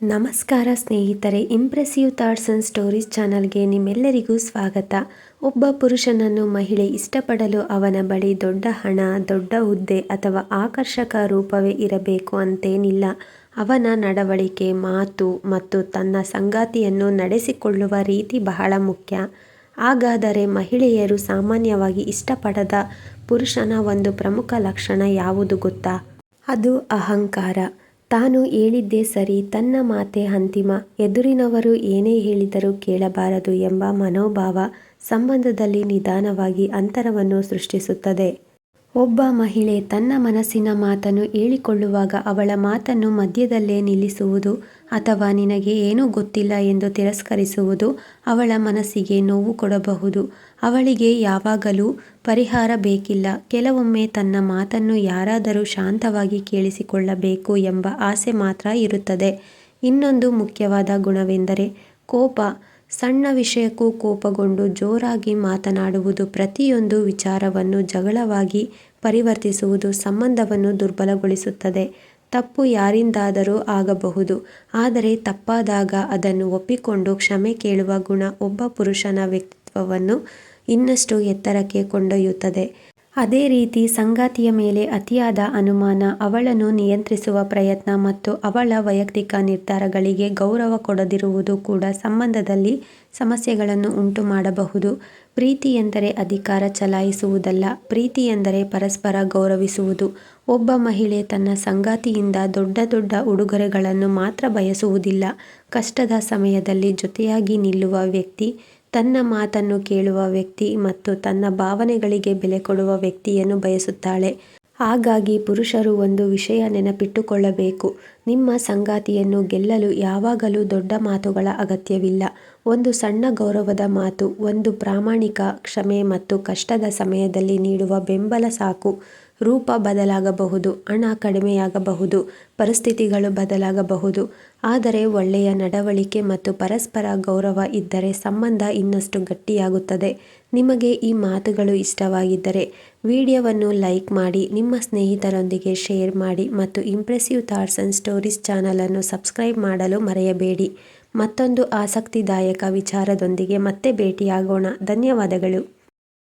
ನಮಸ್ಕಾರ ಸ್ನೇಹಿತರೆ, impressive thoughts and stories ಚಾನಲ್ಗೆ ನಿಮ್ಮೆಲ್ಲರಿಗೂ ಸ್ವಾಗತ. ಒಬ್ಬ ಪುರುಷನನ್ನು ಮಹಿಳೆ ಇಷ್ಟಪಡಲು ಅವನ ಬಳಿ ದೊಡ್ಡ ಹಣ, ದೊಡ್ಡ ಹುದ್ದೆ ಅಥವಾ ಆಕರ್ಷಕ ರೂಪವೇ ಇರಬೇಕು ಅಂತೇನಿಲ್ಲ. ಅವನ ನಡವಳಿಕೆ, ಮಾತು ಮತ್ತು ತನ್ನ ಸಂಗಾತಿಯನ್ನು ನಡೆಸಿಕೊಳ್ಳುವ ರೀತಿ ಬಹಳ ಮುಖ್ಯ. ಹಾಗಾದರೆ ಮಹಿಳೆಯರು ಸಾಮಾನ್ಯವಾಗಿ ಇಷ್ಟಪಡದ ಪುರುಷನ ಒಂದು ಪ್ರಮುಖ ಲಕ್ಷಣ ಯಾವುದು ಗೊತ್ತಾ? ಅದು ಅಹಂಕಾರ. ತಾನು ಹೇಳಿದ್ದೇ ಸರಿ, ತನ್ನ ಮಾತೇ ಅಂತಿಮ, ಎದುರಿನವರು ಏನೇ ಹೇಳಿದರೂ ಕೇಳಬಾರದು ಎಂಬ ಮನೋಭಾವ ಸಂಬಂಧದಲ್ಲಿ ನಿಧಾನವಾಗಿ ಅಂತರವನ್ನು ಸೃಷ್ಟಿಸುತ್ತದೆ. ಒಬ್ಬ ಮಹಿಳೆ ತನ್ನ ಮನಸ್ಸಿನ ಮಾತನ್ನು ಹೇಳಿಕೊಳ್ಳುವಾಗ ಅವಳ ಮಾತನ್ನು ಮಧ್ಯದಲ್ಲೇ ನಿಲ್ಲಿಸುವುದು ಅಥವಾ ನಿನಗೆ ಏನೂ ಗೊತ್ತಿಲ್ಲ ಎಂದು ತಿರಸ್ಕರಿಸುವುದು ಅವಳ ಮನಸ್ಸಿಗೆ ನೋವು ಕೊಡಬಹುದು. ಅವಳಿಗೆ ಯಾವಾಗಲೂ ಪರಿಹಾರ ಬೇಕಿಲ್ಲ, ಕೆಲವೊಮ್ಮೆ ತನ್ನ ಮಾತನ್ನು ಯಾರಾದರೂ ಶಾಂತವಾಗಿ ಕೇಳಿಸಿಕೊಳ್ಳಬೇಕು ಎಂಬ ಆಸೆ ಮಾತ್ರ ಇರುತ್ತದೆ. ಇನ್ನೊಂದು ಮುಖ್ಯವಾದ ಗುಣವೆಂದರೆ ಕೋಪ. ಸಣ್ಣ ವಿಷಯಕ್ಕೂ ಕೋಪಗೊಂಡು ಜೋರಾಗಿ ಮಾತನಾಡುವುದು, ಪ್ರತಿಯೊಂದು ವಿಚಾರವನ್ನು ಜಗಳವಾಗಿ ಪರಿವರ್ತಿಸುವುದು ಸಂಬಂಧವನ್ನು ದುರ್ಬಲಗೊಳಿಸುತ್ತದೆ. ತಪ್ಪು ಯಾರಿಂದಾದರೂ ಆಗಬಹುದು, ಆದರೆ ತಪ್ಪಾದಾಗ ಅದನ್ನು ಒಪ್ಪಿಕೊಂಡು ಕ್ಷಮೆ ಕೇಳುವ ಗುಣ ಒಬ್ಬ ಪುರುಷನ ವ್ಯಕ್ತಿತ್ವವನ್ನು ಇನ್ನಷ್ಟು ಎತ್ತರಕ್ಕೆ ಕೊಂಡೊಯ್ಯುತ್ತದೆ. ಅದೇ ರೀತಿ ಸಂಗಾತಿಯ ಮೇಲೆ ಅತಿಯಾದ ಅನುಮಾನ, ಅವಳನ್ನು ನಿಯಂತ್ರಿಸುವ ಪ್ರಯತ್ನ ಮತ್ತು ಅವಳ ವೈಯಕ್ತಿಕ ನಿರ್ಧಾರಗಳಿಗೆ ಗೌರವ ಕೊಡದಿರುವುದು ಕೂಡ ಸಂಬಂಧದಲ್ಲಿ ಸಮಸ್ಯೆಗಳನ್ನು ಉಂಟು ಮಾಡಬಹುದು. ಪ್ರೀತಿ ಎಂದರೆ ಅಧಿಕಾರ ಚಲಾಯಿಸುವುದಲ್ಲ, ಪ್ರೀತಿ ಎಂದರೆ ಪರಸ್ಪರ ಗೌರವಿಸುವುದು. ಒಬ್ಬ ಮಹಿಳೆ ತನ್ನ ಸಂಗಾತಿಯಿಂದ ದೊಡ್ಡ ದೊಡ್ಡ ಉಡುಗೊರೆಗಳನ್ನು ಮಾತ್ರ ಬಯಸುವುದಿಲ್ಲ. ಕಷ್ಟದ ಸಮಯದಲ್ಲಿ ಜೊತೆಯಾಗಿ ನಿಲ್ಲುವ ವ್ಯಕ್ತಿ, ತನ್ನ ಮಾತನ್ನು ಕೇಳುವ ವ್ಯಕ್ತಿ ಮತ್ತು ತನ್ನ ಭಾವನೆಗಳಿಗೆ ಬೆಲೆ ಕೊಡುವ ವ್ಯಕ್ತಿಯನ್ನು ಬಯಸುತ್ತಾಳೆ. ಹಾಗಾಗಿ ಪುರುಷರು ಒಂದು ವಿಷಯ ನೆನಪಿಟ್ಟುಕೊಳ್ಳಬೇಕು: ನಿಮ್ಮ ಸಂಗಾತಿಯನ್ನು ಗೆಲ್ಲಲು ಯಾವಾಗಲೂ ದೊಡ್ಡ ಮಾತುಗಳ ಅಗತ್ಯವಿಲ್ಲ. ಒಂದು ಸಣ್ಣ ಗೌರವದ ಮಾತು, ಒಂದು ಪ್ರಾಮಾಣಿಕ ಕ್ಷಮೆ ಮತ್ತು ಕಷ್ಟದ ಸಮಯದಲ್ಲಿ ನೀಡುವ ಬೆಂಬಲ ಸಾಕು. ರೂಪ ಬದಲಾಗಬಹುದು, ಹಣ ಕಡಿಮೆಯಾಗಬಹುದು, ಪರಿಸ್ಥಿತಿಗಳು ಬದಲಾಗಬಹುದು, ಆದರೆ ಒಳ್ಳೆಯ ನಡವಳಿಕೆ ಮತ್ತು ಪರಸ್ಪರ ಗೌರವ ಇದ್ದರೆ ಸಂಬಂಧ ಇನ್ನಷ್ಟು ಗಟ್ಟಿಯಾಗುತ್ತದೆ. ನಿಮಗೆ ಈ ಮಾತುಗಳು ಇಷ್ಟವಾಗಿದ್ದರೆ ವಿಡಿಯೋವನ್ನು ಲೈಕ್ ಮಾಡಿ, ನಿಮ್ಮ ಸ್ನೇಹಿತರೊಂದಿಗೆ ಶೇರ್ ಮಾಡಿ ಮತ್ತು ಇಂಪ್ರೆಸಿವ್ ಥಾಟ್ಸ್ ಆ್ಯಂಡ್ ಸ್ಟೋರೀಸ್ ಚಾನಲನ್ನು ಸಬ್ಸ್ಕ್ರೈಬ್ ಮಾಡಲು ಮರೆಯಬೇಡಿ. ಮತ್ತೊಂದು ಆಸಕ್ತಿದಾಯಕ ವಿಚಾರದೊಂದಿಗೆ ಮತ್ತೆ ಭೇಟಿಯಾಗೋಣ. ಧನ್ಯವಾದಗಳು.